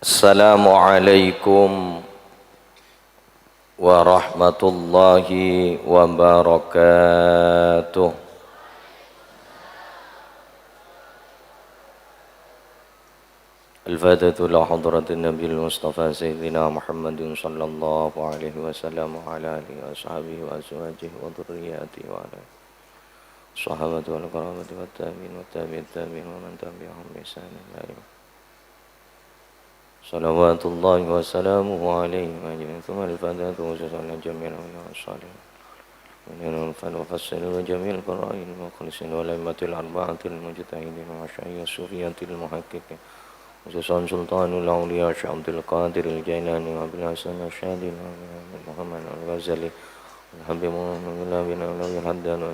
Assalamualaikum warahmatullahi wabarakatuh. Al-Fatihatu ila hadratin Nabil Mustafa Sayyidina Muhammadin sallallahu alaihi wasallam wa ala alihi wa sahbihi wa azwajihi wa dhurriyyatihi wa ala sahabati wal karamati wat tabi'in wa tabi'it tabi'in wa man tabi'ahum bi ihsan ila yaumil salawatullahi wa salamuhu alaihi wa ajma'in. Thumma al-fatihatu khususan li jami'il awliya wassalihin wa nurfan wa fassilu wa jami'il qara'in wa khalisin wa laimatil arba'atil mujtahidin wa syaikh sufiyatil muhaqqiqin khususan sultanul awliya Syekh Abdul Qadir al-Jailani wa Abdul Hasan al-Syadili wa Muhammad al-Ghazali Habib Muhammad bin Alawi al-Haddan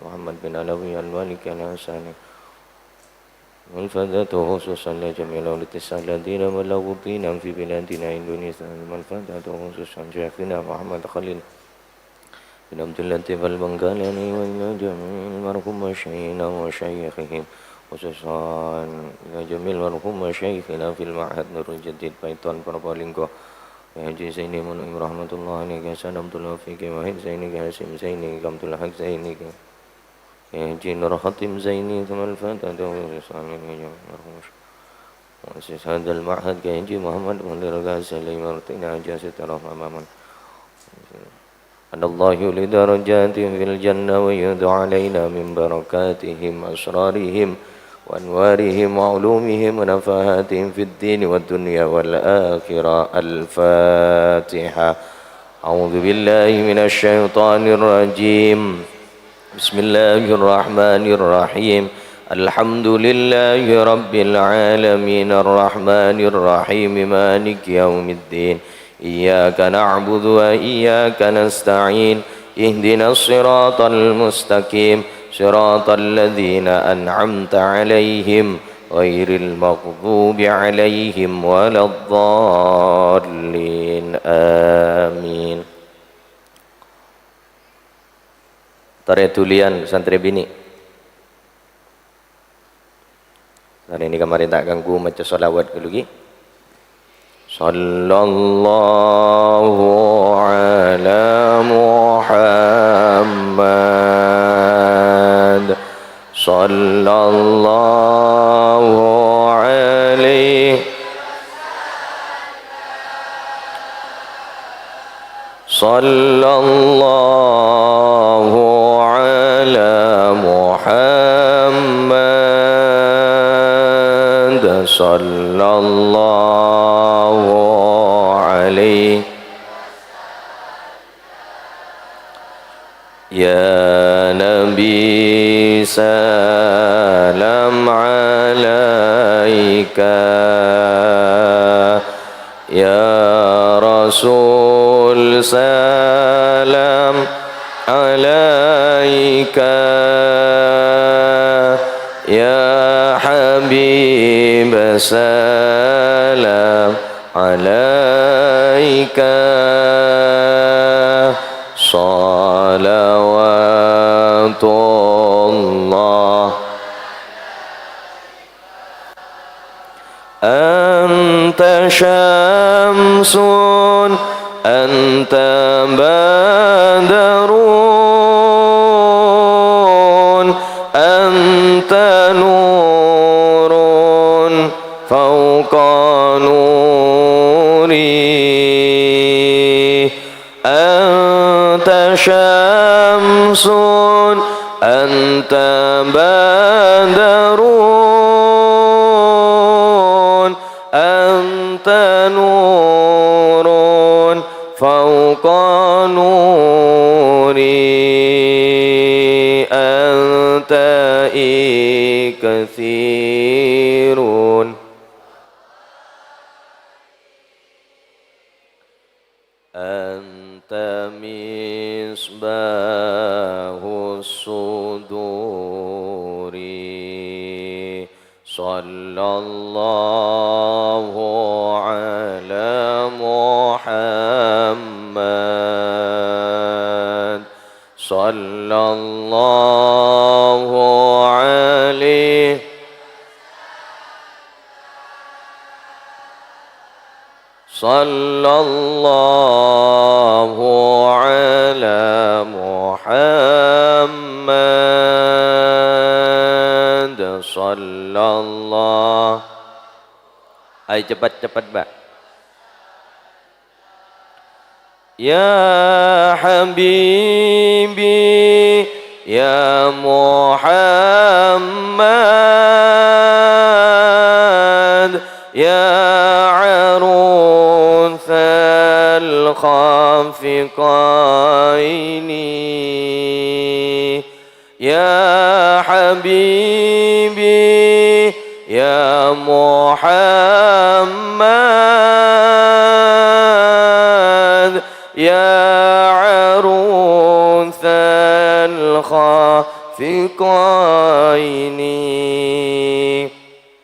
Muhammad bin Alawi al-Waliki al-Hasani والفاتحة خصوصا لجميع الأولياء الذين بلغوا دينا في بلادنا إندونيسيا. والفاتحة خصوصا شيخنا محمد خليل بن عبد اللطيف البنغالي وإلى جميع المرحوم مشايخنا ومشايخهم خصوصا إلى جميع المرحوم مشايخنا في المعهد نور الجديد بيتون Probolinggo Haji Zaini Munim rahmatullah alaihi Hasan Abdul Wafiq Wahid Zaini Hasim Zaini Abdul Haq Zaini Haji Nur Khatim Zaini ثم الفاتحة مؤسس هذا المعهد Haji Muhammad Munir Ghazali Martina Haji Rahman Allah yuli darajatihim fil jannah wa yudhu alaina min barakatihim asrarihim wa anwarihim wa ulumihim wa nafahatihim fid din wad dunya wal akhirah. Al-Fatiha. A'udzu billahi minasy syaithanir rajim. Bismillahirrahmanirrahim. Alhamdulillahi rabbil alamin arrahmanir rahim maliki yaumiddin. Iyyaka na'budu wa iyyaka nasta'in. Ihdinas siratal mustaqim. Siratal ladzina an'amta 'alaihim ghairil maghdubi 'alaihim waladdallin. Amin. Tare tulian santri bini. Hari ini kemarin tak ganggu macam salawat dulu lagi. Sallallahu ala Muhammad. Sallallahu alaihi. Sallallahu ala Muhammad. Sallallahu alaihi. Ya Nabi salam alaika. Ya Rasul salam alaika. Ya Habib salam alaika. Salawatullah. Anta syamsun anta badarun anta nurun fawqa nuri. Anta syamsun anta badarun anta nurun fawqa nuri. Anta katsirun. Anta misbahus suduri. Sallallahu ala Muhammad. Sallallahu alaihi sallallahu ala Muhammad sallallahu. Ayo cepat-cepat, Pak. Ya Habibi ya Muhammad ya arus al-khafiqaini ya Habibi ya Muhammad ya arus al-khafiqaini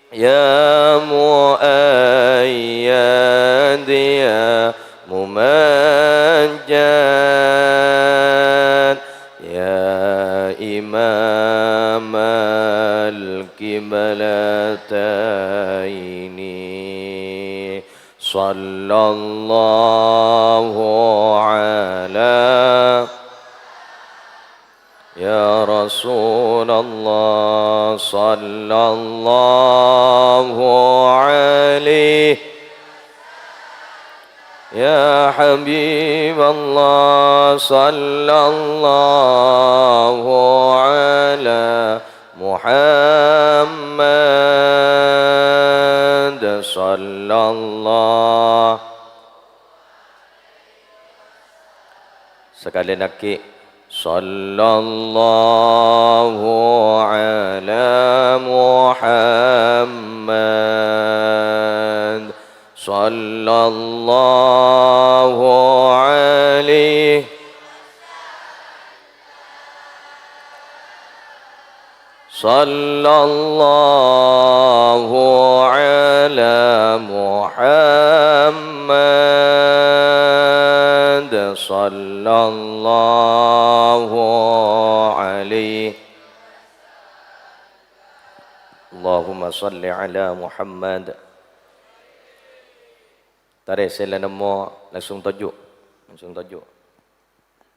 ya muayyad ya mumajjad ya imam al-qiblataini sallallahu ala ya Rasulullah sallallahu alaihi ya Habiballah sallallahu ala Muhammad sallallahu. Sekali lagi sallallahu ala Muhammad sallallahu alaihi sallallahu ala Muhammad sallallahu alaihi. Allahumma salli ala Muhammad. Tarik sila nama langsung tajuk.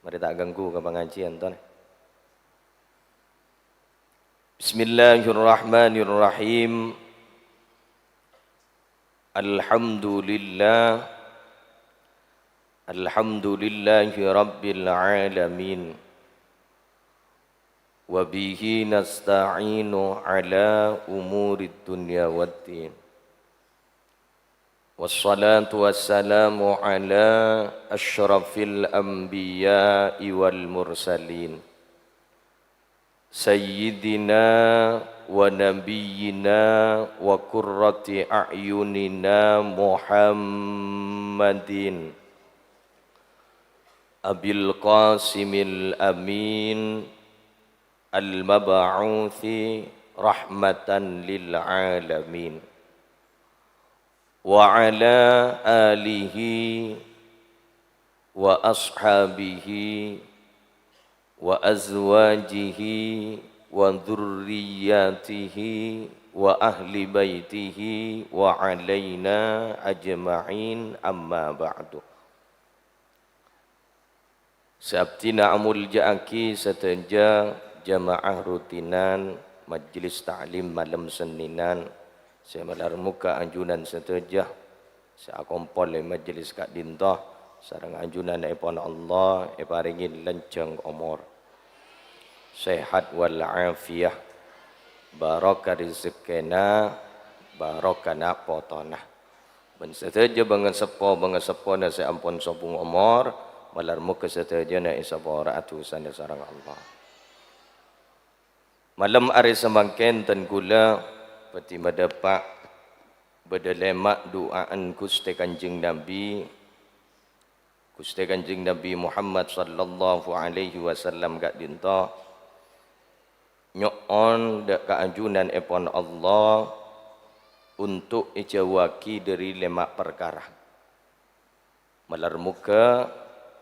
Mari tak ganggu ke pengajian tuan. Bismillahirrahmanirrahim. Alhamdulillah. Alhamdulillahi rabbil alamin. Wa bihi nasta'inu ala umurid dunya waddin. Wassalatu wassalamu ala asyrafil anbiya'i wal mursalin. Sayyidina wa nabiyyina wa qurrati a'yunina Muhammadin Abil Qasimil Amin al-mab'uthi rahmatan lil alamin wa ala alihi wa ashabihi wa azwajihi wa dhurriyyatihi wa ahli baitihi wa alaina ajma'in amma ba'du. Sabtina amul ja'aki seteja jamaah rutinan majlis ta'lim malam Seninan saya malar muka anjunan seteja saya kompol majlis kak dintah sarang anjunan ipon Allah iparingin lenceng umur sehat wal afiyah barakah rizqina barakana potona ben seteja bangan sepo na saya ampun sopung umur malar muka seteja na isapora atusan sarang Allah. Malam hari semangken dan gula peti madapak bedelemak doaan Gusti Kanjeng Nabi Muhammad sallallahu alaihi wasallam gak dinta nyoon dak keanjunan epon Allah untuk ijawaki dari lemak perkara. Malar muka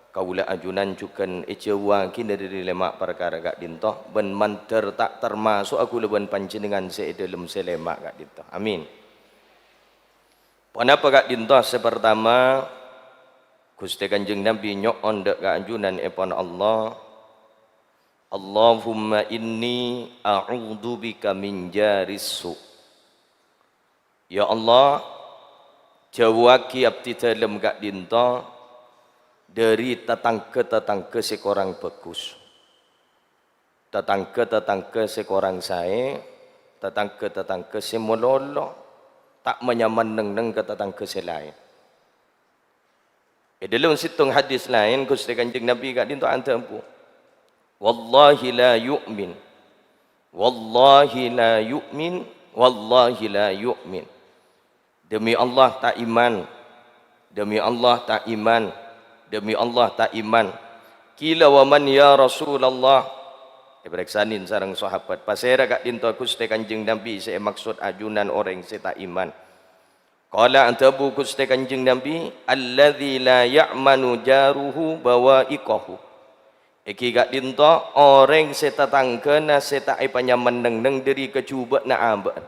kaula ajunan cukan ijawaki dari lemak perkara gak dinta ben manter tak termasuk aku leban panjenengan se dalam selemak gak dinta. Amin. Kenapa kak dinta sepertama Gusti Kanjeng Nabi nyok ondek keanjunan epon Allah. Allahumma inni a'udzubika min jarissu. Ya Allah, jawaki abdi dalem kak dinta dari tetangga-tetangga sekorang bagus. Tetangga-tetangga sekorang saya, tetangga-tetangga semololo, tak menyaman neng ke tetangga selain. Dalam situng hadis lain, Gusti Kanjeng Nabi kak dinta antampu. Wallahi la yu'min. Wallahi la yu'min. Wallahi la yu'min. Demi Allah tak iman. Demi Allah tak iman. Demi Allah tak iman. Kila wa man ya Rasulullah. Ibriksanin sarang sahabat. Pasera kak dinta Gusti Kanjeng Nabi saya maksud ajunan orang saya tak iman. Qala antabu Gusti Kanjeng Nabi alladzi la ya'manu jaruhu bawa'iqahu. Iki kak dinta orang saya tetangga na saya tak ipanyaman neng dari kecuba na abad.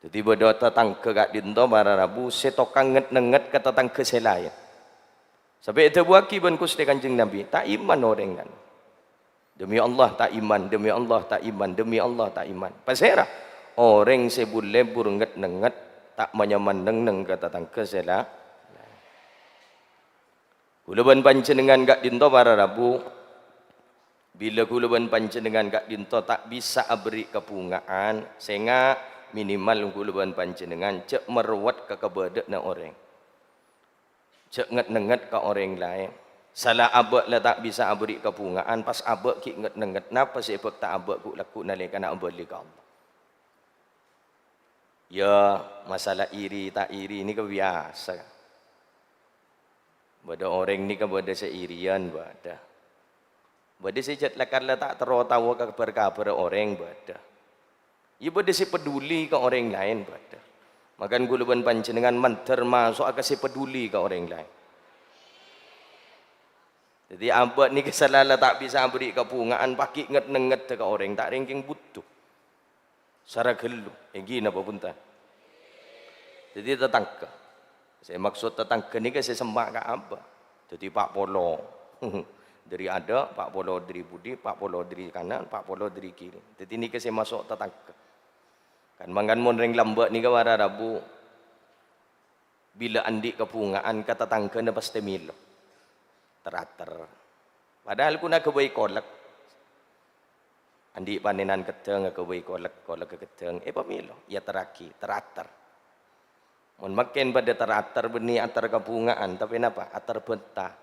Jadi pada tetangga kak dinta para rabu saya tokang nget ke tetangga selaya. Sampai itu buat kiban Gusti Kanjeng Nabi tak iman orang kan. Demi Allah tak iman, demi Allah tak iman, demi Allah tak iman. Pasera orang saya lebur nget tak menyaman neng ke tetangga selaya. Kulaban panjenengan kak dinto para rabu, bila kulaban panjenengan kak dinto tak bisa beri kepungaan, sehingga minimal kulaban panjenengan cek meruat ke kebedak na orang, cek nget ke orang lain. Salah abak lah tak bisa beri kepungaan, pas abak ki nget napa sebab tak abak ku laku nalika nak beli ka Allah. Ya masalah iri tak iri ni kebiasa. Bada orang ni kan bada seirian bada. Bada sejat lakar tak tahu kabar orang bada. Ia bada si peduli ke orang lain bada. Makan guluban panjenengan man termasuk akan si peduli ke orang lain. Jadi abad ni kesalahan tak bisa beri kepungaan pakik nget ke orang tak ringking butuh. Sara gelu, gini apa pun tak. Jadi tetangga. Saya maksud tetangga ni kan saya sembah ke apa? Jadi Pak Polo dari ada, Pak Polo dari budi, Pak Polo dari kanan, Pak Polo dari kiri. Jadi ni kan saya masuk tetangga. Kan mangan monreng lambat ni kan warna rabu. Bila andi kepungaan ke tetangga ni pasti milo. Terater. Padahal ku nak kebaik kolak. Andi panenan keteng kebaik kolak ke keteng. Pemilo. Ya teraki, terater. Mun makin pada teratar benih atar kepungaan tapi napa atar bentah.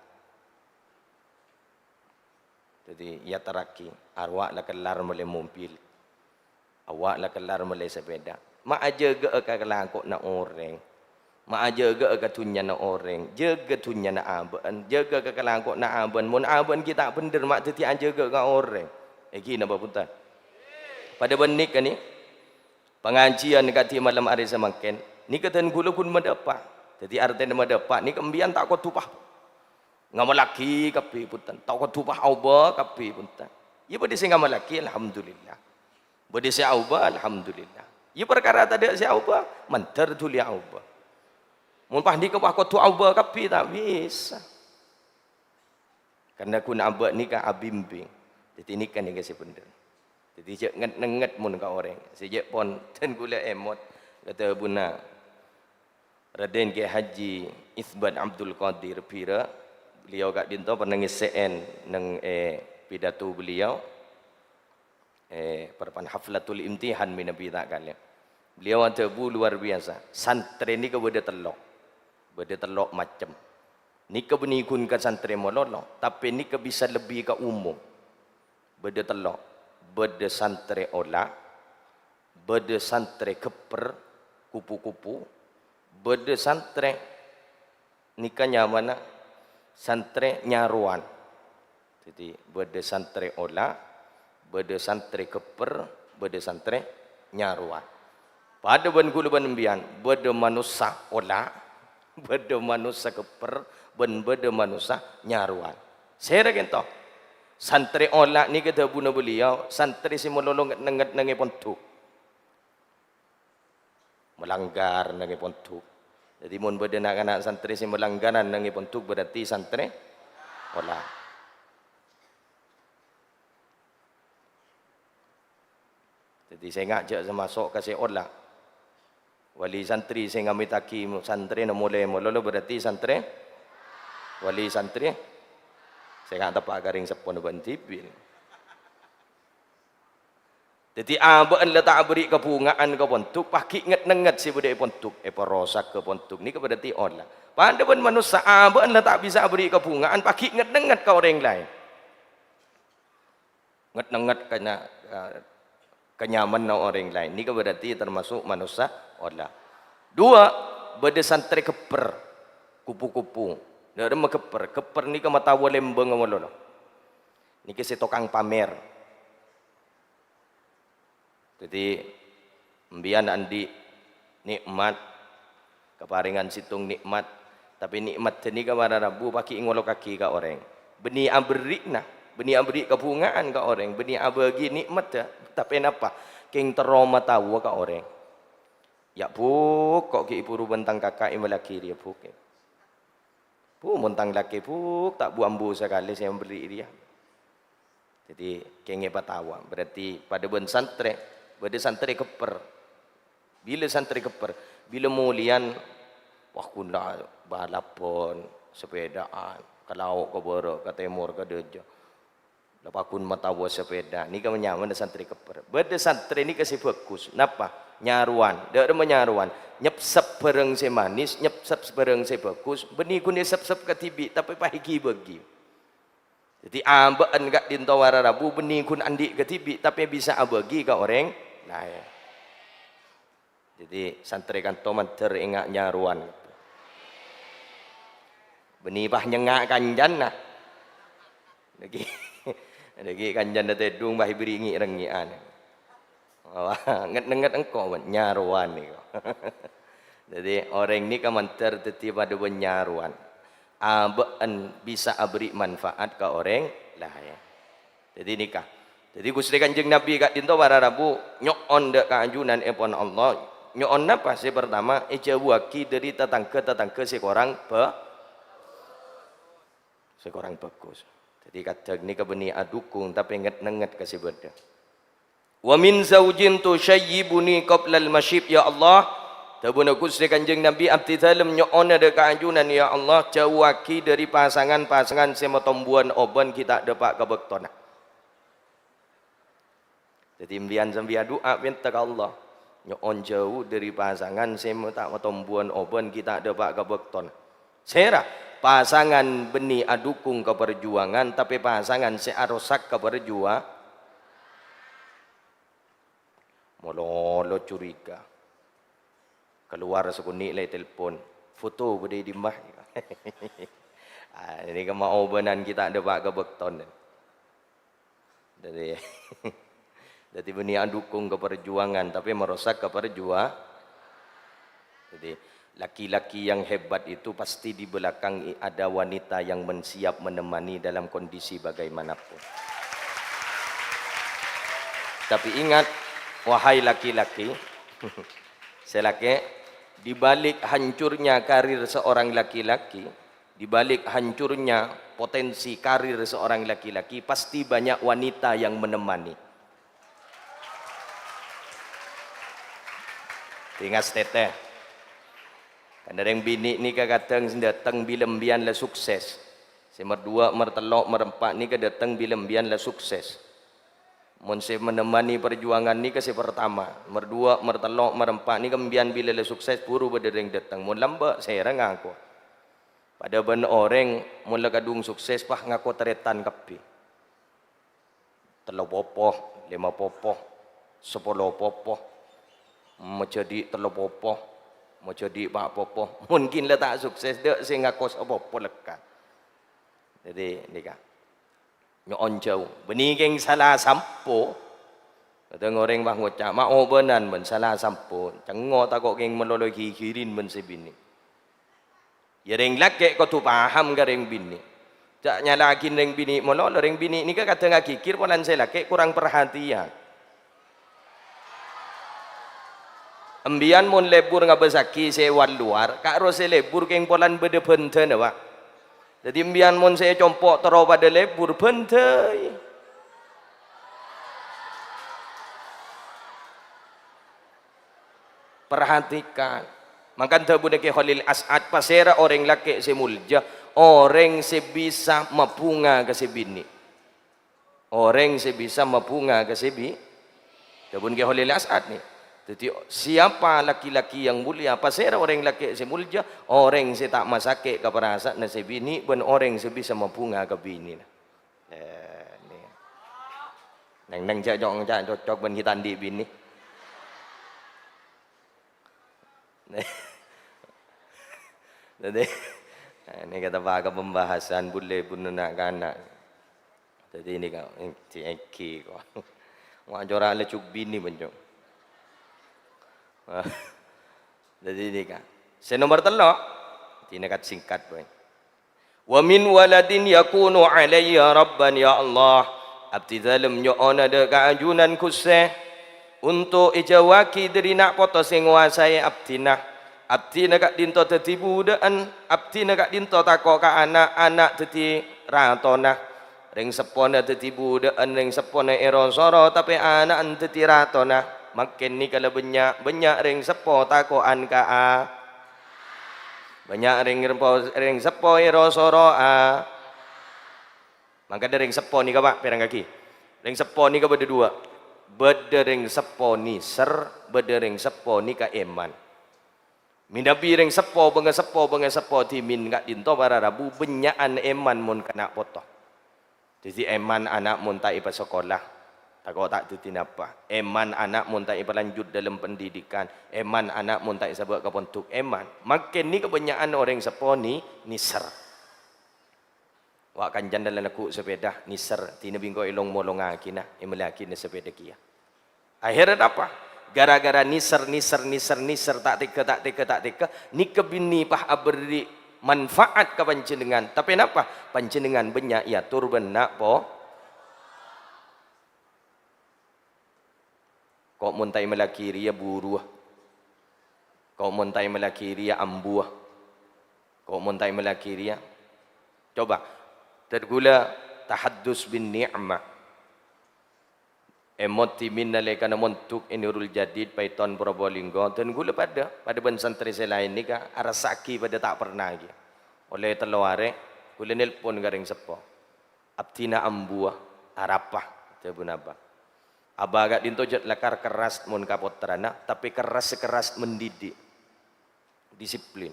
Jadi ya teraki arwah lah kelar mulai mobil, awak lah kelar mulai sepeda. Mak aja ke kelangkok na orang, mak aja ke katunya na orang, jaga tunya na aban, jaga ke kelangkok na aban. Mun aban kita bener mak teti aja ke orang. Gini apa punta. Pada benik ni pengajian kati malam hari semakin. Ni kata gula kun mendapat. Jadi artinya mendapat. Ni kembian tak kau tupah. Ngamalaki kapi puntan. Tak kau tupah auba kapi puntan. Ia berdiri si ngamalaki alhamdulillah. Berdiri si auba alhamdulillah. Ia perkara tak ada si auba. Mantar tuli auba. Mumpah ni kau tu auba kapi tak bisa. Karena kun abad ni kan abimbing. Jadi ni kan ni kasi bener. Jadi cek nget mun kau orang. Sejak pon dan gula emot. Kata buna. Raden Kiai Haji Itsban Abdul Qadir Pira, beliau kat dinto pernah ngisen nang pidato beliau perpan haflatul imtihan min nabi tak kali. Beliau ada bu luar biasa. Santri ni ke beda telok macam. Ni ke benikun ke santri mololo, tapi ni ke bisa lebih ke umum. Beda telok, beda santri olah, beda santri keper, kupu-kupu. Beda santre nikahnya mana santre nyaruan. Jadi beda santre olah, beda santre keper, beda santre nyaruan. Pada ban gulu ban embian, beda manusia olah, beda manusia keper, beda manusia nyaruan. Saya kata santre olah ni kata buna beliau, santre si mololong nengat nengi pontu. melanggar nangi pontuk. Jadi mun beda anak santri si melanggaran nangi pontuk berarti santri olah. Jadi saya ngajak masuk kasih olah. Wali santri saya ngamitaki santri na mulai mololo berarti santri wali santri. Saya nggak tapak garing sepon bantibil. Jadi abaan letak beri kepungaan ke pontuk, paki nget si budaya pontuk, perosak ke pontuk ni berarti olah. Pada pun manusia abaan letak bisa beri kepungaan, paki nget ke orang lain. Nget kena kenyaman orang lain. Ni berarti termasuk manusia olah. Dua, beda santri keper, kupu-kupu. Dari keper ni ke mata walembeng ngamololo. Ni ke si tokang pamer. Jadi mbian andi nikmat keparingan situng nikmat, tapi nikmat ini ke mana rabu paki ngolok kaki ke orang. Beni abrik nah, beni abrik kepungaan ke orang, beni abagi nikmat ya. Tapi kenapa? King teroma tahu ke orang. Ya puk kok ki ibu bentang kakak imelaki dia puk. Puk montang laki puk tak buambu sekali saya beri dia. Jadi kenge patawa berarti pada ben santri. Bada santri keper. Bila santri keper, bila mulian wah kunda balapon, sepedaan, kalau ke barat, ke timur, ke deja. Lapakun matawa sepeda. Ni kan menyaman santri keper. Bada santri ni kasih bagus. Napa? Nyaruan. Dia ada menyaruan. Nyepsep bareng si manis, nyepsep bareng si bagus. Beni kun nyepsep ke tibi, tapi pahiki bagi. Jadi ambaan kat dintawara rabu beni kun andi ke tibi, tapi bisa abagi ke orang lain. Jadi santri kantoman teringat nyaruan. Beni bah nyengak kanjan nah. Lagi kanjan dah tedung bah beringi rengian. Nget engkau nyaruan ni. Jadi orang ni kamanter tetiba pada nyaruan. Abaan bisa beri manfaat ke orang lain. Jadi nikah. Jadi Gusti Kanjeng Nabi kat dinto para rabu nyoon dek keanjunan epon Allah. Nyoon apa sih pertama ejawaki dari tetangga sekorang bagus. Jadi kadang ni kebeni adukung tapi nget kasih beda. Wa min zaujin tushayyibuni qabla al-masyib ya Allah. Tabuna Gusti Kanjeng Nabi abdi dalam nyoon ada keanjunan ya Allah jauhaki dari pasangan-pasangan semotombuan oban kita dapat kebektona. Jadi mbian sambil doa minta ke Allah nyoon jauh dari pasangan semotombuan oban kita dapat kebektona. Sera pasangan beni adukung ke perjuangan tapi pasangan searosak ke perjuangan mololo curiga. Keluar sekunik lagi telefon foto boleh dimbah. Ini kemau benan kita ada bak kebekton. Jadi beni dukung ke perjuangan tapi merosak ke perjuangan. Jadi laki-laki yang hebat itu pasti di belakang ada wanita yang mensiap menemani dalam kondisi bagaimanapun. Tapi ingat wahai laki-laki, selaki di balik hancurnya karir seorang laki-laki, di balik hancurnya potensi karir seorang laki-laki, pasti banyak wanita yang menemani. Tinggal teteh. Kan ada yang bini ni kadang datang bila mbian lah sukses. Semerdua, mertelok, merempat ni datang bila mbian lah sukses. Monse menemani perjuangan ni kasih pertama, merdua, mertelok, merempat ni kemudian bila le sukses puru berdering datang. Mun lamba saya ngaku. Pada ben orang mula kadung sukses pah ngaku teretan kapi. 3 popoh, 5 popoh, 10 popoh. Menjadi 3 popoh, menjadi 4 popoh. Mungkin le tak sukses dak saya ngaku 10 popoh lekat. Jadi nikah. Nyoon jauh. Beni keng salah sampo. Kata orang bah ngocak. Mau benan ben salah sampo. Cengo takok keng meloloi kirin ben sebini. Ya ring laki kau tu paham ke ring bini. Tak nyalakin ring bini. Meloloi ring bini ni ke kata ngak kikir polan saya laki kurang perhatian. Ambian mun lebur ngabesaki sewan luar, kak rose lebur keng polan bede bente na pak. Jadi ambian mun saya compok tero pada lebur bente. Perhatikan. Maka budak Khalil As'ad pasera orang laki semulja, orang sebisa mapunga ke sebini. Orang sebisa mapunga ke sebi. Tabun ke Khalil As'ad ni. Jadi siapa laki-laki yang mulia pasera orang laki semulja, orang se tak masake ke perasa na sebini ben orang sebisa mapunga ke bini. Nang cocok ben kita andi bini. Jadi ini kata baga pembahasan boleh pun nak kanak. Jadi ini kau Eki kau. Wah jorang le cuk bini benjong. Jadi ini kau. Senomor telok. Ini kat singkat boy. Wa min waladin yakunu alayya rabban ya Allah. Abdi zalim yo ona de kaajunan kuseh. Untuk ijawaki dari nak poto sing nguasai abdina. Abdina kak dinto teti budaan, abdina kak dinto tako ka anak-anak teti ratona. Ring sepona teti budaan, ring sepona erosoro tapi anak teti ratona. Makin ni kalau banyak ring sepo takoan ka a. Banyak ring sepo erosoro a. Maka ada ring sepo ni ka pak, perang kaki. Ring sepo ni ka beda dua. Bedering sepo ni ser, bedering sepo ni ka eman. Minabi ring sepo benga sepo timin kak dinto para rabu benyaan eman mun kena poto. Jadi eman anak mun tak ipa sekolah, tak tak tutin apa. Eman anak mun tak ipa lanjut dalam pendidikan, eman anak mun tak isabak kapontuk eman. Makin ni kebanyakan orang sepo ni ser. Wak kanjan dalam aku sepeda niser tina bingko ilong molong akina imelakin sepeda kia. Akhirnya apa? Gara-gara niser tak teka ni kebini pah aberi manfaat ke panjenengan. Tapi napa? Panjenengan banyak ya turban nak po. Kok muntai melaki ria buruah. Kok muntai melaki ria ambuah. Kok muntai melaki ria. Coba tergula tahaddus bin ni'mah emoti minna lekana montuk inurul jadid paiton Probolinggo dan gula pada ban santri selain ni ka arasaki pada tak pernah lagi oleh teluare gula nelpon garing sepo abtina ambuah arapah tebun apa agak dinto jet lakar keras mun kapotrana tapi keras mendidik disiplin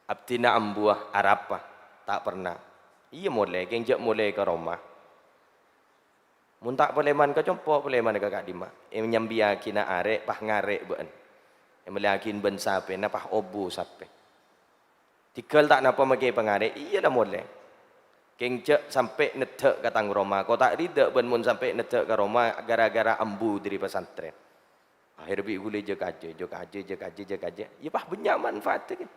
abtina ambuah arapah tak pernah. Iya mulai, genjak mulai ke rumah. Muntak poleman ke compok poleman ke kak dima. Menyambia kina arek pah ngarek ben. Meliakin ben sape, napah obu sape. Tikal tak napa magi pengarek, iya dah mulai. Genjak sampai netek ke tang rumah. Kau tak ridak ben mun sampai netek ke rumah gara-gara ambu dari pesantren. Akhir bi gule jek aja. Iya pah banyak manfaat kan.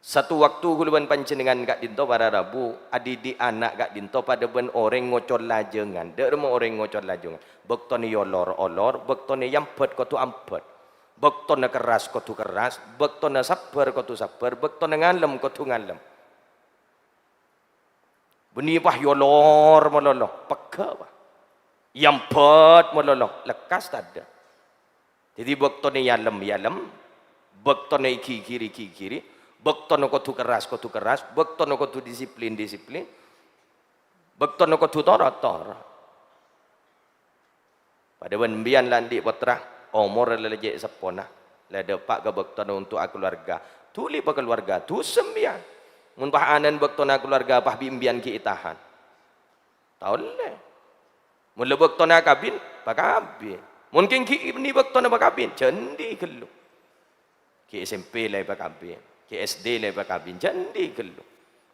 Satu waktu guluban panjenengan kak dinto para rabu adidi anak kak dinto pada ben orang ngocor lajengan dek rumah orang ngocor lajengan bektone olor bektone yampet kotu ampet bektone keras kotu keras bektone sabar kotu sabar bektone ngalem kotu ngalem beni pah yolor mololo peka pah yampet mololo lekas tada jadi bektone yalem bektone kiri bektono kotu keras, bektono kotu disiplin, bektono kotu tora. Pada benbian landi potra, omor lelejek sepona, lada pak ke bektono untuk keluarga, tuli pak keluarga, tu sembian, muntah anan bektono keluarga pah bimbian ki itahan, tahu le, mula bektono kabin, pak kabin, mungkin ki ibni bektono pak kabin, cendi kelu, ki SMP lah pak kabin. Ki SD le pakabin jandi gelu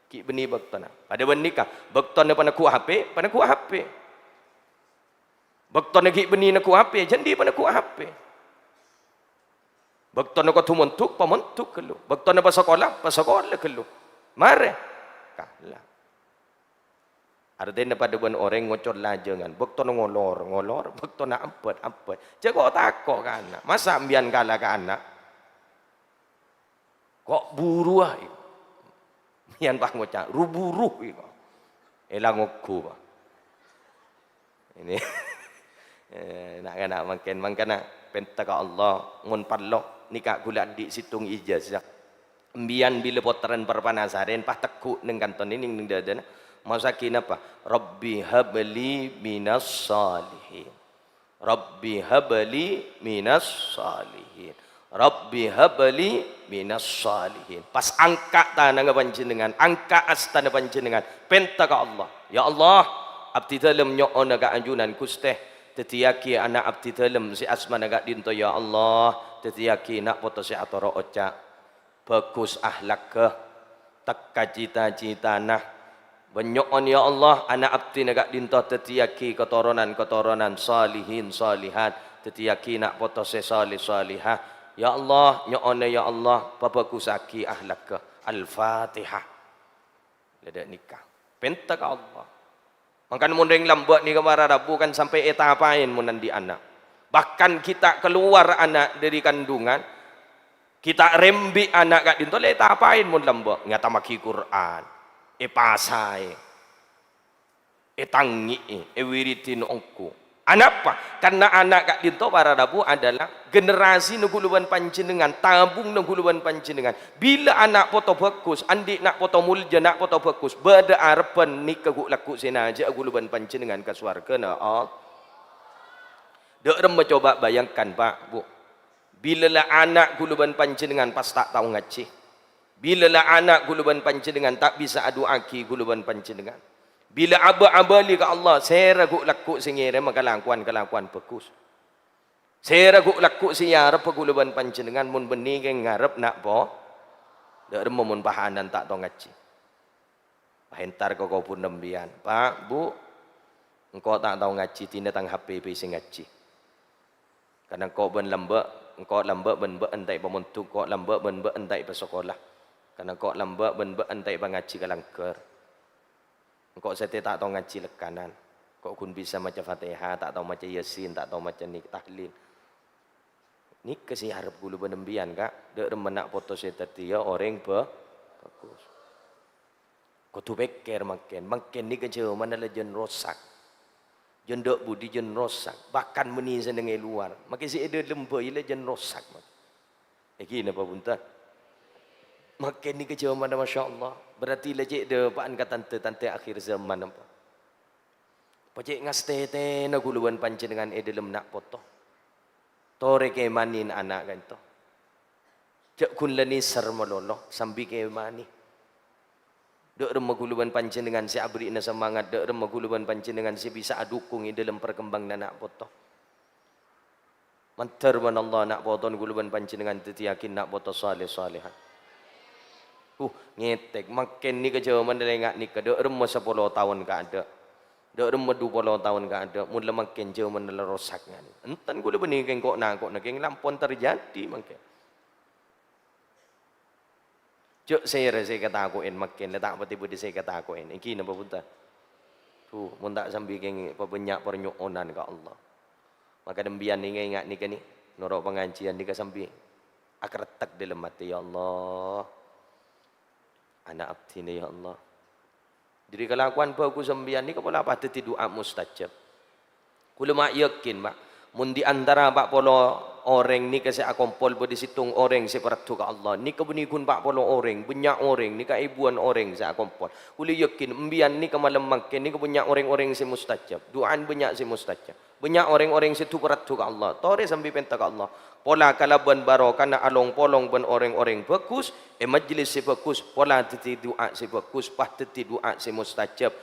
ki beni bektona pada benikah bektona pana ku HP bektona ki beni na ku HP jandi pana ku HP bektona ko tumontuk pamontuk gelu bektona pa sekolah gelu mare kalah Artinya pada ben orang ngocor lajengan, bekto ngolor, bekto nak ampet. Jago takok ke anak. Masa ambian kalah ke anak? Kok buru ah? Mian pak ngocak, ruburuh iko. Elang ngoku pak. Ini nak kena makan penta ka Allah ngun pallo nikah gulat di situng ijazah. Embian bila poteren perpanasaren pah tekuk neng kanton ini neng dadana. Masakin apa? Rabbi habli minas salihin. Rabbi habli minas salihin. Rabbi habli minas salihin. Pas angka tanah panjenengan, angka astana panjenengan, penta ka Allah. Ya Allah, abdi dalam nyo'ona ka anjunan kusteh. Tetiaki anak abdi dalam si asma naga dinto ya Allah. Tetiaki nak foto si atoro oca. Bagus ahlak ke. Takka cita-cita nah. Banyoon ya Allah anak abdi naga dinto tetiaki keturunan salihin salihat. Tetiaki nak foto si salih salihah. Ya Allah, nyo'ona ya Allah, pabakusaki ahlak ke. Al-Fatihah. Ledak nikah. Penta ka Allah. Makan mundeng lambat ni kemara Rabu kan sampai etapain munan di anak. Bahkan kita keluar anak dari kandungan, kita rembi anak kat dinto le etapain mun lambat. Ngata maki Quran, pasai, tangi, wiritin ongku. Anak apa? Karena anak kat dinto para Rabu adalah generasi nuguluban panjenengan, tabung nuguluban panjenengan. Bila anak foto bagus, andik nak foto mulja, nak foto bagus, bada arpan nikah guk laku senaja guluban panjenengan ke swarga na Allah. Dek rem coba bayangkan Pak, Bu. Bila lah anak guluban panjenengan pas tak tahu ngaji. Bila lah anak guluban panjenengan tak bisa adu aki guluban panjenengan. Bila aba-abali ke Allah, saya ragu laku singire maka kelakuan bagus. Saya ragu laku siara peguluban panjenengan mun benih ke ngarep nak po. Dak remo mun pahanan tak tahu ngaji. Pahentar kau pun nembian. Pak, Bu, engkau tak tahu ngaji tina tang HP sing ngaji. Kadang kau ben lembek, engkau lembek ben entai pemuntu, kau lembek ben entai pe sekolah. Kadang kau lembek ben entai ngaji kalangker. Engkau saya tak tahu ngaji lekanan. Kau kun bisa macam Fatihah, tak tahu macam Yasin, tak tahu macam nik tahlil. Ni kasih harap gulu benembian kak. Dek remenak foto saya tertia orang bagus. Kau tu beker makin ni kerja mana lah jen rosak. Jen dok budi jen rosak. Bahkan meni senengai luar. Makin si ada lembut ialah jen rosak. Ini apa punta? Makin ni kerja mana Masya Allah. Berarti lejek de paan ka tante akhir zaman apa. Pajek ngastete na guluan panjenengan dalam nak foto. Tore ke manin anak kan to. Jak kun lani sar malolo sambi ke mani. Dek rem guluan panjenengan si abri na semangat, dek rem guluan panjenengan si bisa adukung dalam perkembang nak foto. Mantar man Allah nak foto guluan panjenengan tetiakin nak foto saleh salehan. Ngetek makin ni kejaman delengak ni ke dek rem 10 tahun ka ada. Dek rem 20 tahun ka ada. Mun makin jauh man rosaknya ni. Entan gula benih keng kok nak keng lampon terjadi makin. Cuk saya kata aku makin letak tiba di saya kata aku iki napa punta. Mun tak sambil keng banyak pernyokonan ka Allah. Maka dembian ni ingat ni ke ni. Norok pengajian ni ke sambil akretek dalam mati ya Allah. Anak abdi ni ya Allah. Jadi kelakuan bagus sembian ni kepala apa teti doa mustajab. Kula mak yakin mak mun di antara 40 orang ni kasi akompol bo disitung orang seperti ka Allah. Ni kebenikun 40 orang, banyak orang ni kaibuan orang sa akompol. Kula yakin embian ni kemalam makin ni banyak orang-orang si mustajab. Doaan banyak si mustajab. Banyak orang-orang si tuperat ka Allah. Tore sambil penta ka Allah. Pola kalaban baro kana along polong ben orang-orang bagus, majlis si bagus, pola teti doa si bagus, pah teti doa si mustajab.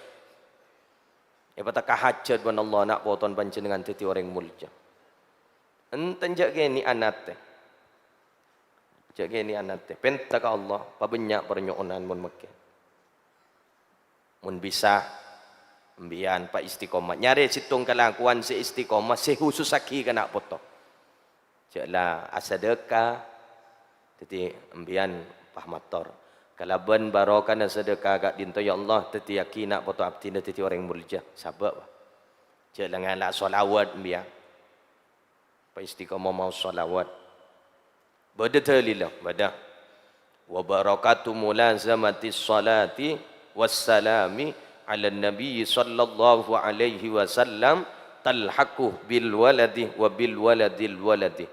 Pataka hajat ban Allah nak poton panjenengan teti orang mulja. Enten jak ni anate. Jak ni anate. Penta ka Allah, pa banyak pernyonan mun makin. Mun bisa embian pa istiqomah. Nyari situng kelakuan si istiqomah, si khusus aki kana poto. Jaklah asadeka jadi embian pah motor. Kalaban barokah dan sedekah gak dinto ya Allah teti yaki nak foto abdi na teti orang mulja. Sabab. Jangan lah solawat biar. Pa istiqamah mau solawat. Badalillah badah. Wa barakatu mulazamati salati wassalami ala nabi sallallahu alaihi wasallam talhaqu bil waladi wa bil waladil waladi.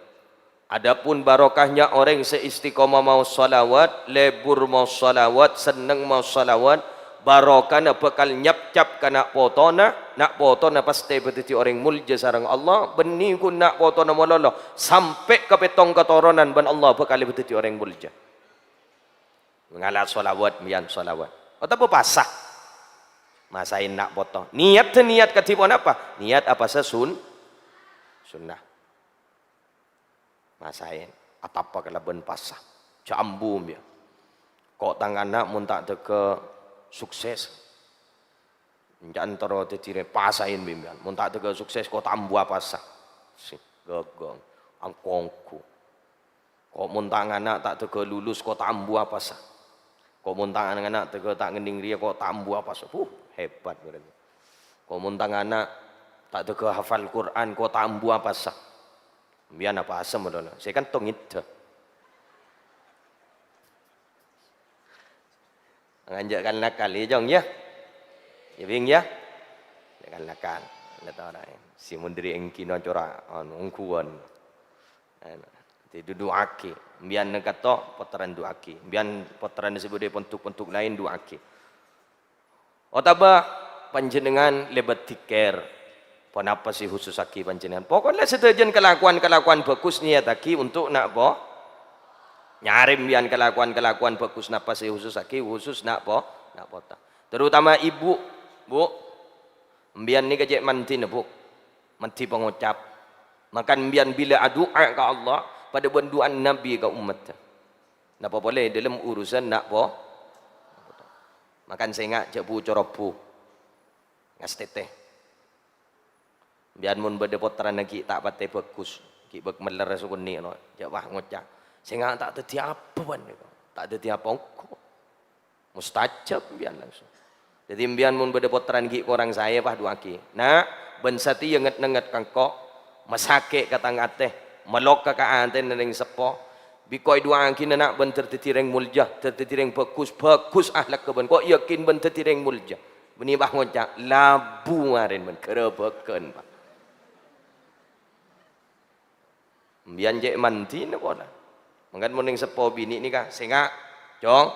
Adapun barokahnya orang seistiqomah mau salawat, lebur mau salawat, seneng mau salawat, barokahna bakal nyap-cap kana potona, nak potona pasti betiti orang mulja sareng Allah, benih ku nak potona mololo sampai ke petong ketoronan ban Allah bakal betiti orang mulja. Mengalah salawat mian salawat. Atau pasah. Masain nak potong. Niat ketipon apa? Niat apa sesun? Sunnah. Masain apa kalaban pasah cambum ya kok tangan nak mun tak teke sukses jangan tero tetire pasain bimbian mun tak teke sukses kok tambu pasah si gogong angkongku kok mun tangan nak tak teke lulus kok tambu pasah kok mun tangan nak teke tak ngending ria kok tambu pasah hebat berarti kok mun tangan nak tak teke hafal Quran kok tambu pasah biar apa asam adalah saya kan tong itu menganjakkan nakal ya jong ya bing ya jangan nakal lihat orang si mundiri engki no cora ongkuan ti duaki biar nekato potaran duaki biar potaran disebut bentuk-bentuk lain duaki otaba panjenengan lebat tiker. Kenapa sih khusus aki panjenengan? Pokoknya setujuan kelakuan bagus niat aki untuk nak po nyarim bian kelakuan bagus napa sih khusus aki khusus nak pota. Terutama ibu, bu, bian ni kejek manti bu, manti pengucap. Makan bian bila doa ke Allah pada banduan Nabi ke umat. Napa boleh dalam urusan nak po? Makan sengak jebu coropu, ngas teteh. Biar mun bade potran lagi tak patai bagus ki bek meler sukuni no jawah ngocak sehingga tak teti apa ban tak teti apa engko mustajab biar langsung jadi biar mun bade potran ki orang saya pah dua ki nah ben sati yang nget kangko masake katang ateh melok ka anten ning sepo bikoi dua ki nak ben tertitireng mulja tertitireng bagus ahlak keben kok yakin ben tertitireng mulja beni bah ngocak labu ngaren ben kerebeken pak bian jek manti ne pola mangkat muning sepo bini ni kah sehingga jong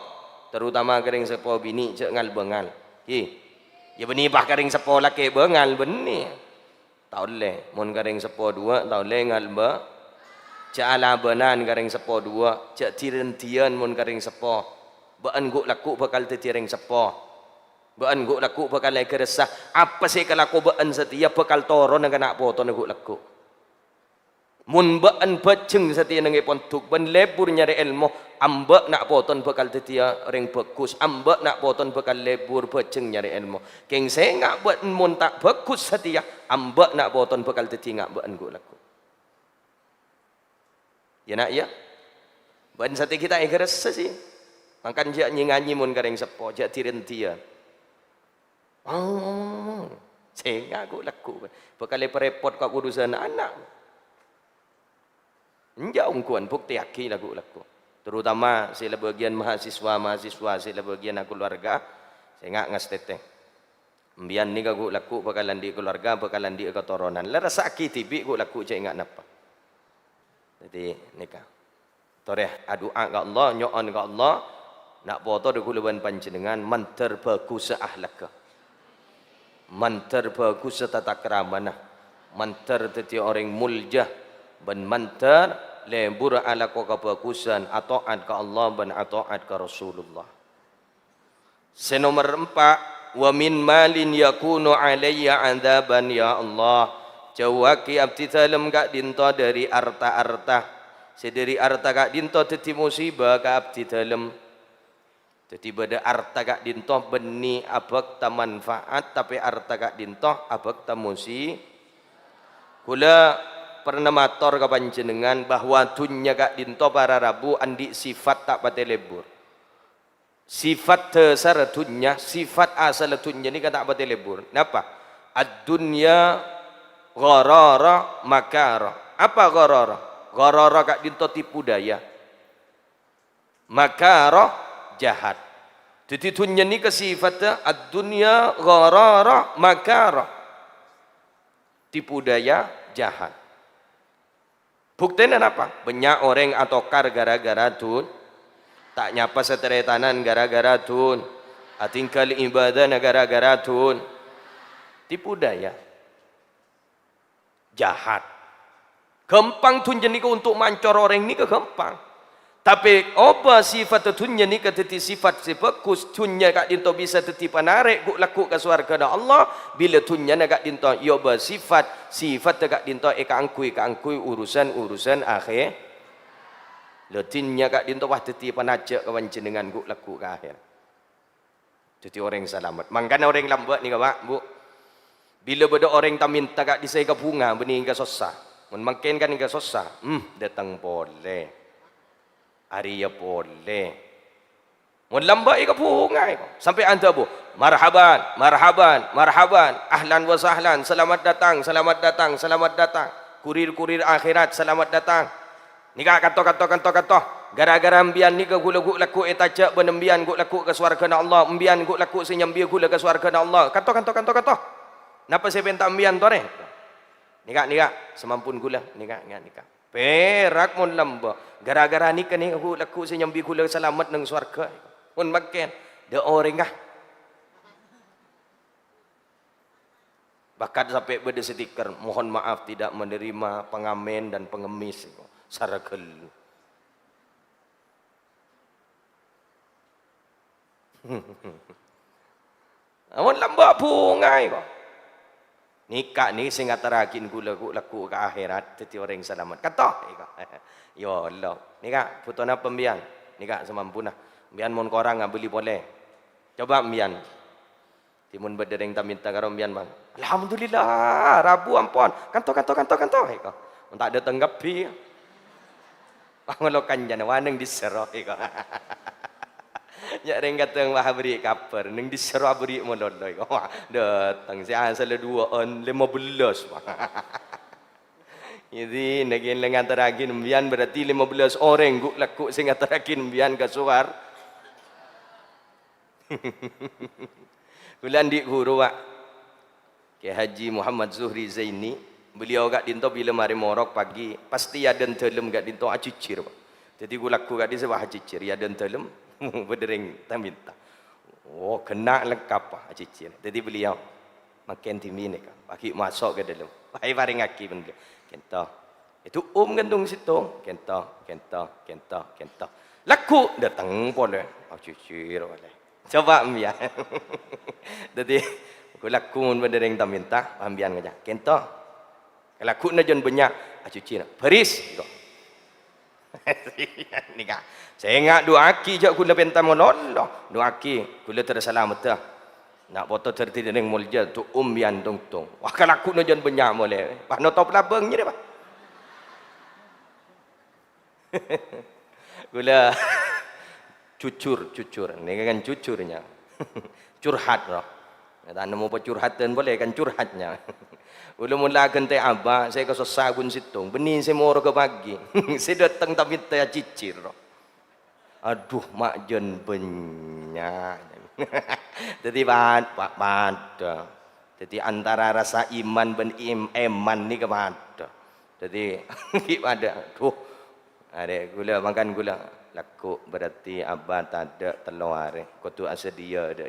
terutama kering sepo bini cek ngal bengal ki ya beni bah kering sepo laki bengal beni tau le mun kering sepo dua tau le ngal be cek ala benan kering sepo dua cek tirentian mun kering sepo bean guk laku bakal tetireng sepo bean guk laku bakal lagi resah apa sih kalaku bean setia bakal toron dengan nak poto guk laku mun baan baceng setia nengi pontuk ban lebur nyari ilmu ambek nak poton bakal tetia ring bagus ambek nak poton bakal lebur baceng nyari ilmu keng sengak buat mun tak bagus setia ambek nak poton bakal tetia ngak baan gua laku ya nak ya ban setia kita ikhlas sih makan jak nyanyi mun kareng sepo jak tirentia sengak gua laku bakal repot kau urusan anak enggak ungkuan bukti aki lagu terutama sila bagian mahasiswa sila bagian keluarga saya nggak ngas teteh mbian ni lagu bakalan di keluarga bakalan di ketoronan la rasa aki tibi gu laku cai nggak napa jadi nikah toreh adua ke Allah nyoon ke Allah nak foto de kuluban panjenengan manter bagus ahlak manter bagus tata keramana manter teti orang muljah ban manter lembur ala ko kebagusan ataat ke Allah ban ataat ke Rasulullah. Senomor 4 wa min malin yakunu alayya adzaban ya Allah jawaki abdi dalem gak dinto dari arta-arta sederi arta gak dinto teti musibah ka abdi dalem jadi bada arta gak dinto beni abak ta manfaat tapi arta gak dinto abak ta musibah kula pernah mator ke panjenengan bahwa dunya gak dinto para rabu andi sifat tak pate lebur Sifat tersaratunya, sifat asalatunya ni kata apa telebur. Kenapa? Ad-dunya gharara makara. Apa gharara? Gharara kak dinto tipu daya. Makara jahat. Jadi dunya ni ke sifatnya ad-dunya gharara makara. Tipu daya jahat. Buktinya apa? Banyak orang atokar gara-gara tun. Tak nyapa seteretanan gara-gara tun. Atingkal ibadah gara-gara tun. Tipu daya. Jahat. Gampang tunja ni untuk mancor orang ni ke gampang. Tapi apa sifat tunja ni ke teti sifat sebagus tunja kak dinto bisa teti panarik guk laku ke surga Allah bila tunja nak kak dinto yo bersifat sifat kak dinto ka angkui urusan akhir. Letinnya kak dinto wah teti panajak kawan jenengan guk laku ke akhir. Jadi orang selamat. Mangkana orang lambat ni kak bu. Bila beda orang tak minta kak disai ke bunga benih ke susah. Makin kan ke susah. Datang boleh. Arya boleh. Mun lambat ke bunga sampai anda bu. Marhaban, marhaban, marhaban. Ahlan wa sahlan. Selamat datang, selamat datang, selamat datang. Kurir-kurir akhirat selamat datang. Nikah kata. Gara-gara ambian ni ke gula laku etajak benembian guk laku ke surga Allah. Ambian guk laku senyambia gula ke surga Allah. Kata. Napa saya minta ambian tu Nikah semampun gula nikah. Perak mun lamba. Gara-gara ni kan guk laku senyambia gula selamat nang surga. Mun makin de orang kah. Bahkan sampai beda stiker mohon maaf tidak menerima pengamen dan pengemis. Sarakal. Amun lamba pungai ko. Nikah ni sing atarakin gula laku ke akhirat teti orang selamat. Kata iko. Ya Allah. Nikah putona pembian. Nikah semampuna. Bian mon korang beli boleh. Coba mbian. Timun bedereng tak minta karo mbian bang. Alhamdulillah, Rabu ampun. Kanto iko. Tak ada tanggapi. Pangolokan jana waneng disero iko. Ya reng kateng wah beri kaper neng disero beri mololo iko. Wah, datang si asal 2 15. Jadi nagin lang antaragin mbian berarti 15 orang guk laku sing antaragin mbian ka suar. Bulan di guru Pak. Ke Haji Muhammad Zuhri Zaini, beliau gak dinto bila mari morok pagi, pasti ada telem gak dinto acicir Pak. Jadi gula laku gak di sebah acicir, ya dan telem berdering tak minta. Oh, kena lengkap Pak acicir. Jadi beliau makin timin kan, pagi masuk ke dalam. Pai paring aki benda. Kento. Itu gantung situ. Kento. Laku datang boleh. Acicir boleh. Coba ambian. Jadi aku laku berdering tak minta, ambian aja. Kento. Kalau aku nak jon banyak, acuci nak. Peris. Nikah. Saya ingat dua aki je aku nak pentam monoloh. Dua aki, aku terselamat dah. Nak foto tertidur dengan mulja tu umbian tung. Wah kalau aku nak jon banyak boleh. Pak no top labengnya dia Pak. Gula cucur. Ini kan cucurnya. Curhat loh. Tak nemu curhatan boleh kan curhatnya. Mula-mula ganti abah, saya ke sagun situng. Benih saya mau ke pagi. Saya datang tapi saya cicir. Aduh, mak jen banyak. Jadi pada. Jadi antara rasa iman dan eman ni kepada. Jadi ada. Tuh, ada gula makan gula. Laku berarti abah tak ada telur. Kau tu asal dia ada.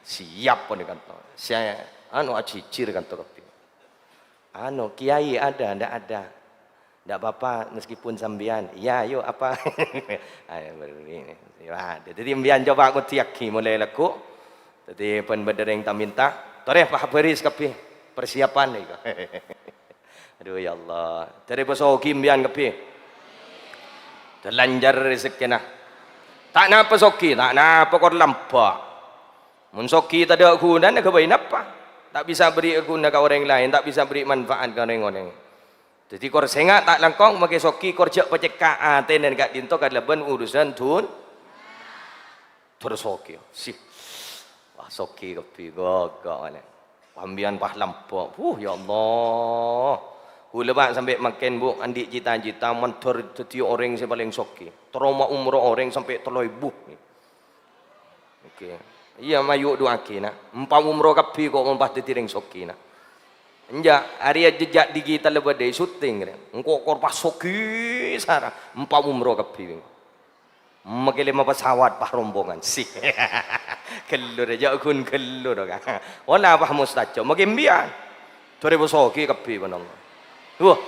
Siap pun dia kata. Saya cicir kata kopi. Kiai ada, ndak ada. Ndak apa-apa meskipun sambian. Ya, yuk apa? Jadi sambian coba aku tiaki mulai laku. Jadi pen bedereng tak minta. Toreh Pak Beris kapi persiapan ni. Aduh ya Allah. Dari pesoki sambian kapi. Terlanjar rezeki nah. Tak napa soki, tak napa kor lampak. Mun soki tak ada guna nak kebaik napa? Tak bisa beri guna ke orang lain, tak bisa beri manfaat ke orang-orang. Jadi kor sengak tak langkong pakai soki kor jak pecek ka tenen gak dinto kad leben urusan tun. terus soki si wah soki kapi gagak mana pambian lampau ya Allah lebat sampai makan bu andik cita-cita mentor teti orang yang paling soki trauma umroh orang sampai 3,000 okey iya mayu dua kina empat umroh kapi kok mempas teti ring soki na enja area jejak digital lebih syuting engkau korpas soki sara empat umroh kapi makai 5 pesawat pah rombongan si kelur aja kun kelur kan wala pah mustajo makai mbian 2000 soki kapi panang wah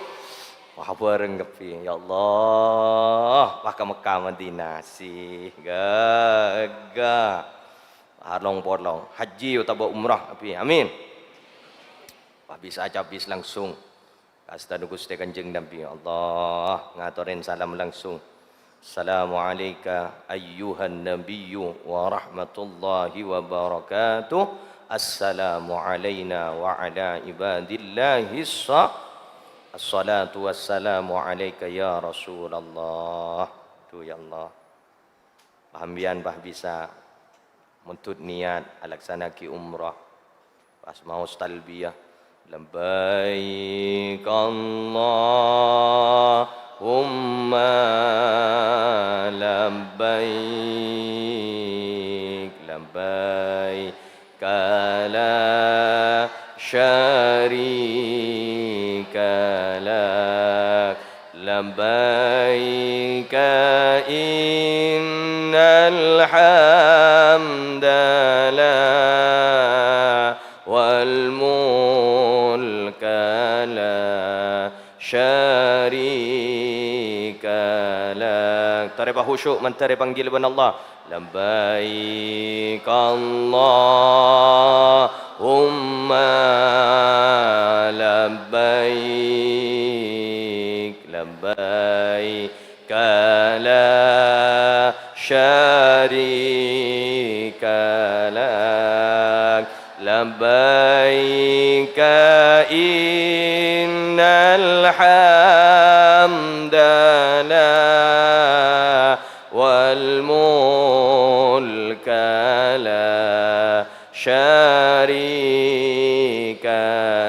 wah bareng kapi ya Allah wah ke Mekah Madinah si gaga harlong porlong haji atau umrah kapi amin bisa habis langsung kasta Gusti Kanjeng Nabi Allah ngaturin salam langsung Assalamualaikum ayyuhan nabiyyu wa rahmatullahi wa barakatuh assalamu alayna wa ala ibadillahi assalatu wassalamu alayka ya Rasulullah tu ya Allah pahambian bah bisa muntut niat alaksanaki umrah pas mau talbiyah labbaik Allahumma labbaik labbaik la syarika lak labbaik innal hamdalillah wal syarika lak tareba khusyuk mentari panggil ban Allah labbaik Allahumma labbaik labbaik la syarika lak labbaik innal hamdalillah wal mulka la syarika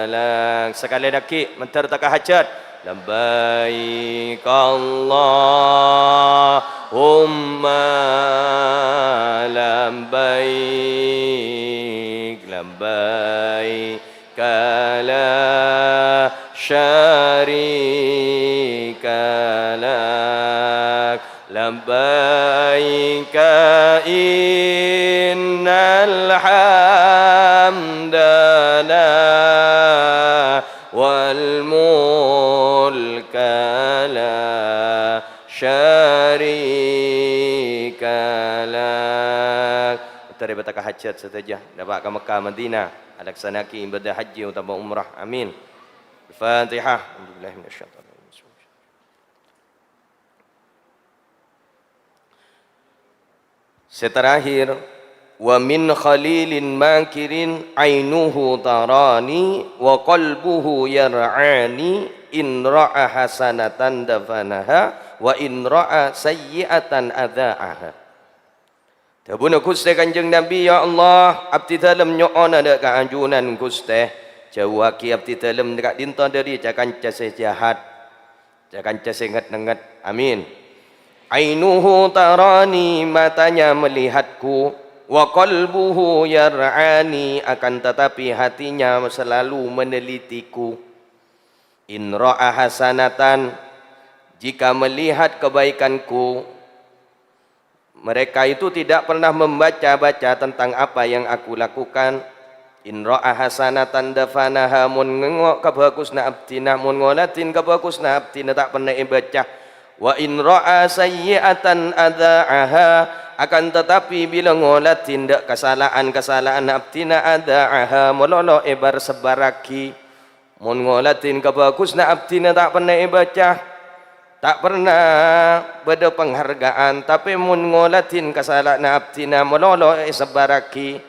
lak sekali lagi mentar tak hajat labbaik Allahumma labbaik labbaik la syarika lak labbaik innal hamdalillah wal mulka la syarika lak dari betaka hajat saja dapat ke Mekah Madinah alaksanaki ibadah haji atau umrah amin Al-Fatihah alhamdulillah minasyaitanir rajim seterakhir wa min khalilin makirin ainuhu tarani wa qalbuhu yar'ani in ra'a hasanatan dafanaha wa in ra'a sayyi'atan adha'aha Tabuna Gusti Kanjeng Nabi ya Allah abdi dalam nyo'on ada keanjunan Gusti jauhaki abdi dalam dekat dinta dari jangan case jahat jangan case nget-nget amin ainuhu tarani matanya melihatku wa qalbuhu yar'ani akan tetapi hatinya selalu menelitiku in ra'a hasanatan jika melihat kebaikanku mereka itu tidak pernah membaca-baca tentang apa yang aku lakukan in ra'a hasanatan dafanaha mun ngengok kabagusna abdina mun ngolatin kabagusna abdina tak pernah baca wa in ra'a sayyi'atan adha'aha akan tetapi bila ngolatin dak kesalahan abdina adha'aha mololo ebar sebaraki mun ngolatin kabagusna abdina tak pernah baca tak pernah beda penghargaan tapi mun ngolatin kesalahan abdina mololo sebaraki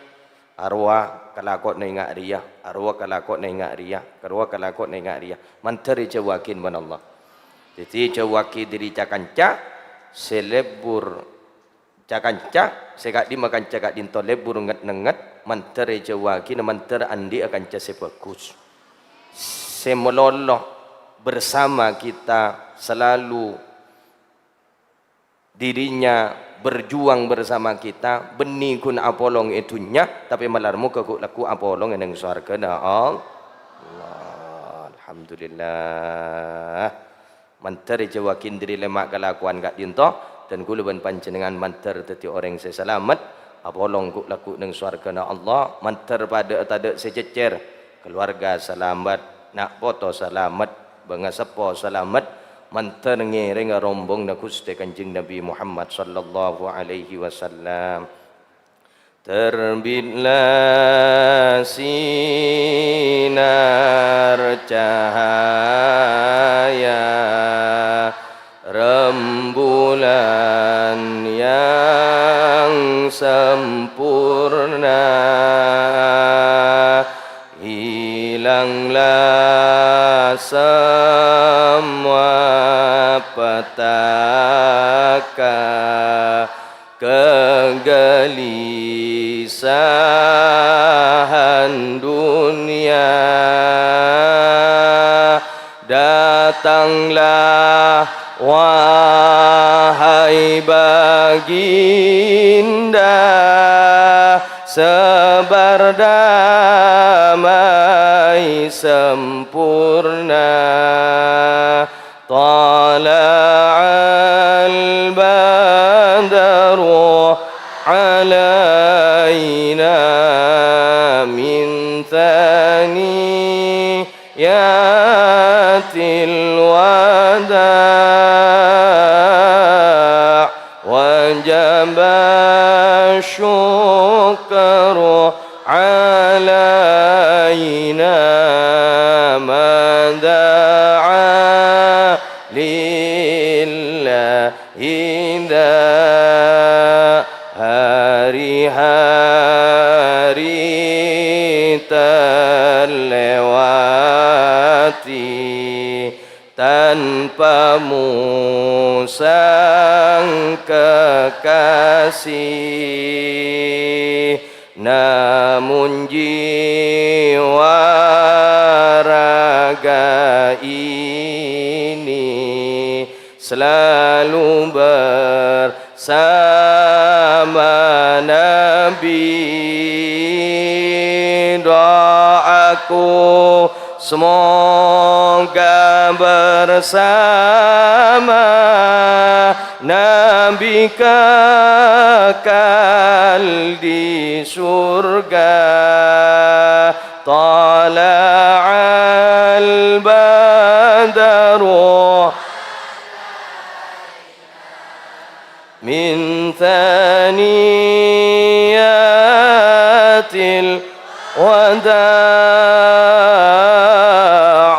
arwah kalakot na ingat ria arwah kalakot na ingat ria arwah kalakot na ingat ria manteri jawakin ban Allah jadi jawaki diri cakanca selebur cakanca sekat di makan cakak dinto lebur nget mantere jawaki na manter andi akan sebagus semololoh bersama kita selalu dirinya berjuang bersama kita benih kun apolong itunya tapi malarmu kekuk laku apolong yang surga na Allah alhamdulillah manter jawakin diri lemak kelakuan gak dinto dan kuluban panjenengan manter teti orang saya selamat apolong kuk laku neng surga na Allah manter pada tada sececer keluarga selamat nak foto selamat bangasepo selamat mantar ngereng rombong na Gusti Kanjeng Nabi Muhammad sallallahu alaihi wasallam terbitlah sinar cahaya rembulan yang sempurna hilanglah semua petaka kegelisahan dunia datanglah wahai baginda sebar damai sempurna tala'al badru alaina min thaniyatil wada' wajaba syukru alaina mada'a lillahi dah hari-hari terlewati tanpa musang kekasih namun jiwa raga ini selalu bersama Nabi doaku semoga bersama Nabi kekal di surga tala'al badru min thaniyatil wada'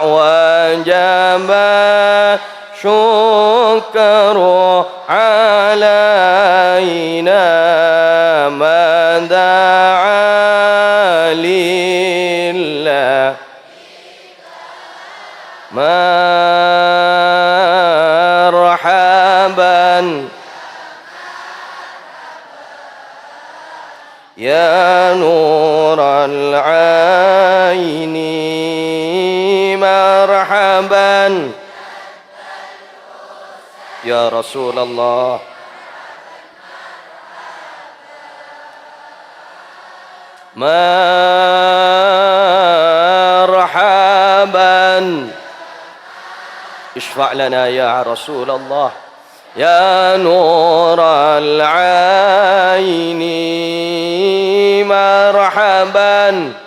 wajaba syukru alaina mada'a lillah marhaban ya nural aini marhaban ya Rasulullah marhaban ishfa' lana ya Rasulullah ya nural aini marhaban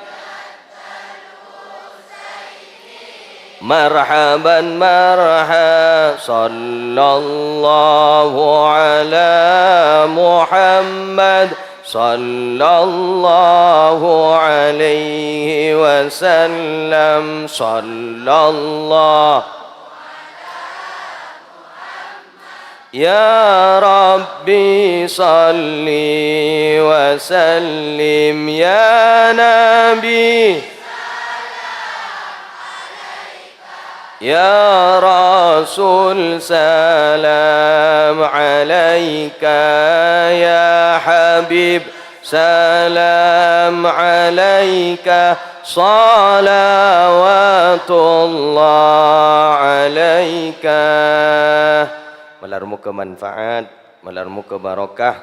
marhaban marha sallallahu ala Muhammad sallallahu alaihi wasallam sallallahu ya Rabbi salli wa sallim ya Nabi Ya Rasul salam alaika, ya Habib salam alaika, salawatullah alaika. Melarmu ke manfaat, melarmu ke barakah,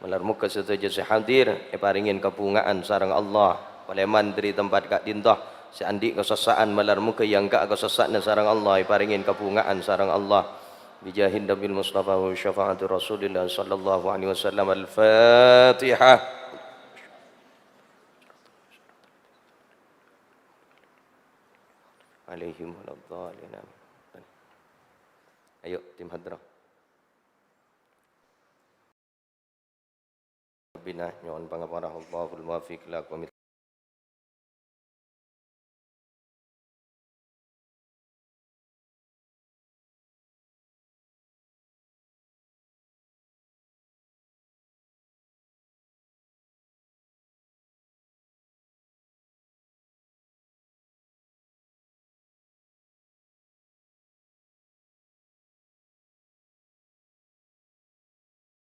melarmu ke setuju hadir, paringin kepungaan sarang Allah. Paleman dari tempat kak dintah, seandik kesesaan melarmu ke yang kak kesesaan sarang Allah, paringin kepungaan sarang Allah. Bijahin Nabil Mustafa wa syafaati Rasulillah sallallahu alaihi wasallam. Al-Fatihah. Alaihim waladhdallin. Ayo tim hadrah. Bina nyon pangapara Allahul muwaffiq lakum.